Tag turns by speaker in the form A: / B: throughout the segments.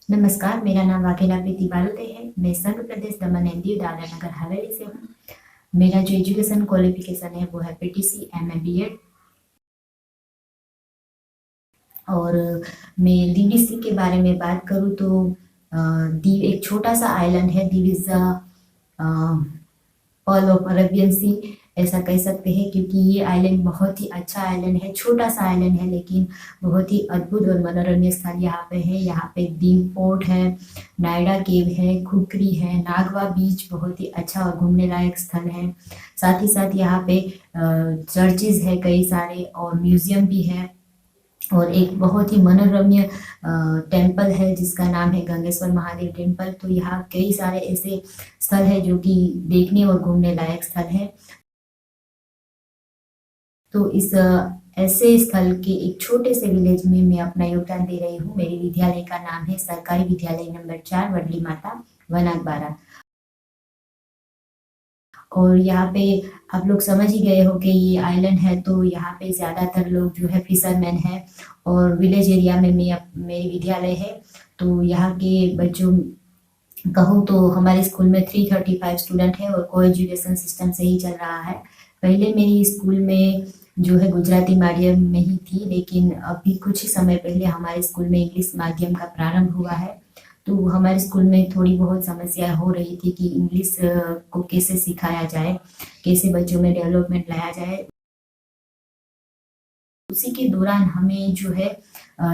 A: नमस्कार, मेरा नाम वाघेला प्रीति बालोते है। मैं संघ प्रदेश दमन एंड दीव दादरा नगर हवेली से हूँ। मेरा जो एजुकेशन क्वालिफिकेशन है वो है पीटीसी एमए बीएड। और मैं दीव डिस्ट्रिक्ट के बारे में बात करूँ तो दीव एक छोटा सा आइलैंड है। Diu is pearl of Arabian sea, ऐसा कह सकते हैं, क्योंकि ये आइलैंड बहुत ही अच्छा आइलैंड है। छोटा सा आइलैंड है लेकिन बहुत ही अद्भुत और मनोरंजक स्थल यहाँ पे है। यहाँ पे दीव फोर्ट है, नायडा केव है, खुकरी है, नागवा बीच बहुत ही अच्छा और घूमने लायक स्थल है। साथ ही साथ यहाँ पे चर्चेज है कई सारे और म्यूजियम भी है। और एक बहुत ही मनोरम्य टेम्पल है जिसका नाम है गंगेश्वर महादेव टेम्पल। तो यहाँ कई सारे ऐसे स्थल है जो कि देखने और घूमने लायक स्थल है। तो इस ऐसे स्थल के एक छोटे से विलेज में मैं अपना योगदान दे रही हूँ। मेरे विद्यालय का नाम है सरकारी विद्यालय नंबर 4 वडली माता वनाकबारा। और यहाँ पे आप लोग समझ ही गए हो कि ये आइलैंड है, तो यहाँ पे ज़्यादातर लोग जो है फिशरमैन है। और विलेज एरिया में मेरी विद्यालय है। तो यहाँ के बच्चों कहूँ तो हमारे स्कूल में 335 स्टूडेंट है और को एजुकेशन सिस्टम से ही चल रहा है। पहले मेरी स्कूल में जो है गुजराती माध्यम में ही थी, लेकिन अभी कुछ ही समय पहले हमारे स्कूल में इंग्लिश माध्यम का प्रारंभ हुआ है। तो हमारे स्कूल में थोड़ी बहुत समस्या हो रही थी कि इंग्लिश को कैसे सिखाया जाए, कैसे बच्चों में डेवलपमेंट लाया जाए। उसी के दौरान हमें जो है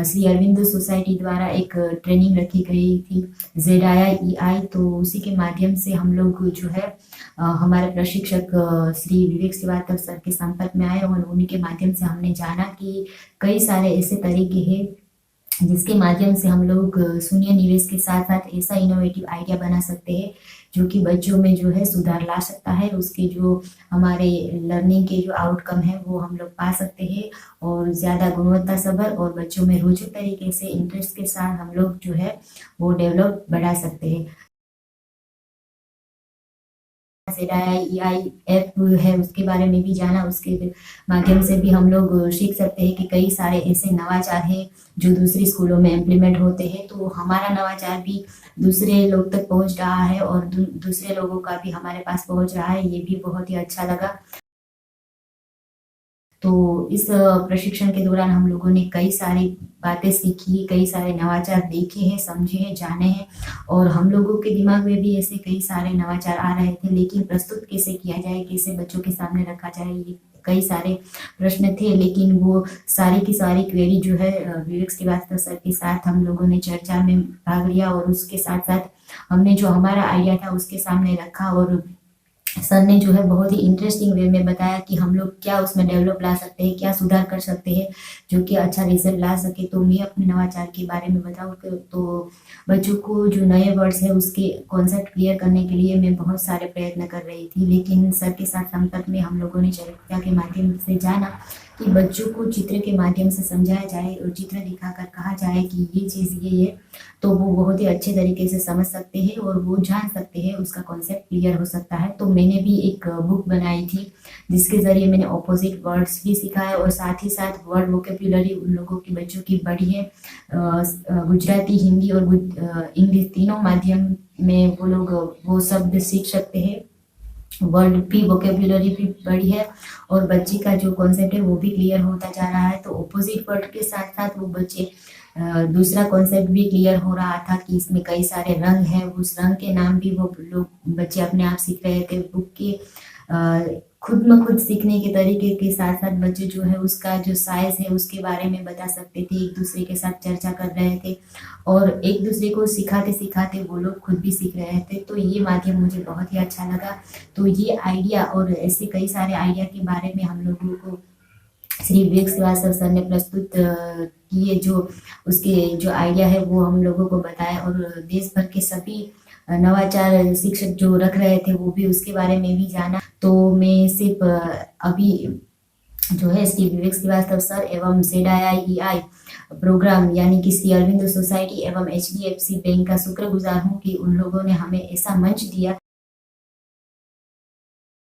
A: श्री अरविंदो सोसाइटी द्वारा एक ट्रेनिंग रखी गई थी, ZII। तो उसी के माध्यम से हम लोग जो है हमारे प्रशिक्षक श्री विवेक श्रीवास्तव सर के संपर्क में आए और उन्हीं के माध्यम से हमने जाना कि कई सारे ऐसे तरीके हैं जिसके माध्यम से हम लोग शून्य निवेश के साथ साथ ऐसा इनोवेटिव आइडिया बना सकते हैं जो कि बच्चों में जो है सुधार ला सकता है। उसके जो हमारे लर्निंग के जो आउटकम है वो हम लोग पा सकते हैं और ज़्यादा गुणवत्ता सभर और बच्चों में रोचक तरीके से इंटरेस्ट के साथ हम लोग जो है वो डेवलप बढ़ा सकते हैं। ZII ऐप है उसके बारे में भी जाना। उसके माध्यम से भी हम लोग सीख सकते हैं कि कई सारे ऐसे नवाचार हैं जो दूसरी स्कूलों में इम्प्लीमेंट होते हैं। तो हमारा नवाचार भी दूसरे लोग तक पहुंच रहा है और दूसरे लोगों का भी हमारे पास पहुंच रहा है। ये भी बहुत ही अच्छा लगा। तो इस प्रशिक्षण के दौरान हम लोगों ने कई सारी बातें सीखी, कई सारे नवाचार देखे हैं, समझे हैं, जाने हैं। और हम लोगों के दिमाग में भी ऐसे कई सारे नवाचार आ रहे थे, लेकिन प्रस्तुत कैसे किया जाए, कैसे बच्चों के सामने रखा जाए, ये कई सारे प्रश्न थे। लेकिन वो सारी की सारी क्वेरी जो है विवेक श्रीवास्तव सर के साथ हम लोगों ने चर्चा में भाग लिया और उसके साथ साथ हमने जो हमारा आइडिया था उसके सामने रखा। और सर ने जो है बहुत ही इंटरेस्टिंग वे में बताया कि हम लोग क्या उसमें डेवलप ला सकते हैं, क्या सुधार कर सकते हैं जो कि अच्छा रिजल्ट ला सके। तो मैं अपने नवाचार के बारे में बताऊँ तो बच्चों को जो नए वर्ड्स है उसके कॉन्सेप्ट क्लियर करने के लिए मैं बहुत सारे प्रयत्न कर रही थी। लेकिन सर के साथ संपर्क में हम लोगों ने चर्चा के माध्यम से जाना कि बच्चों को चित्र के माध्यम से समझाया जाए और चित्र दिखाकर कहा जाए कि ये चीज़ ये है, तो वो बहुत ही अच्छे तरीके से समझ सकते हैं और वो जान सकते हैं, उसका कॉन्सेप्ट क्लियर हो सकता है। तो मैंने भी एक बुक बनाई थी जिसके ज़रिए मैंने ऑपोजिट वर्ड्स भी सिखाए और साथ ही साथ वर्ड वोकेबुलरी उन लोगों की बच्चों की बढ़ी है। गुजराती, हिंदी और इंग्लिश तीनों माध्यम में वो लोग वो शब्द सीख सकते हैं। वर्ड भी, वोकेबुलरी भी बढ़ी है और बच्चे का जो कॉन्सेप्ट है वो भी क्लियर होता जा रहा है। तो ऑपोजिट वर्ड के साथ साथ वो बच्चे दूसरा कॉन्सेप्ट भी क्लियर हो रहा था कि इसमें कई सारे रंग हैं, उस रंग के नाम भी वो लोग बच्चे अपने आप सीख रहे थे। बुक के खुद में खुद सीखने के तरीके के साथ साथ बच्चे जो है उसका जो साइज है उसके बारे में बता सकते थे, एक दूसरे के साथ चर्चा कर रहे थे और एक दूसरे को सिखाते सिखाते वो लोग खुद भी सीख रहे थे। तो ये माध्यम मुझे बहुत ही अच्छा लगा। तो ये आइडिया और ऐसे कई सारे आइडिया के बारे में हम लोगों को श्री विवेक श्रीवास्तव सर ने प्रस्तुत किए। जो उसके जो आइडिया है वो हम लोगों को बताया और देश भर के सभी नवाचार शिक्षक जो रख रहे थे वो भी उसके बारे में भी जाना। तो मैं सिर्फ अभी जो है श्री विवेक श्रीवास्तव सर एवं ZII प्रोग्राम यानी कि श्री अरविंदो सोसाइटी एवं HDFC बैंक का शुक्रगुजार हूँ कि उन लोगों ने हमें ऐसा मंच दिया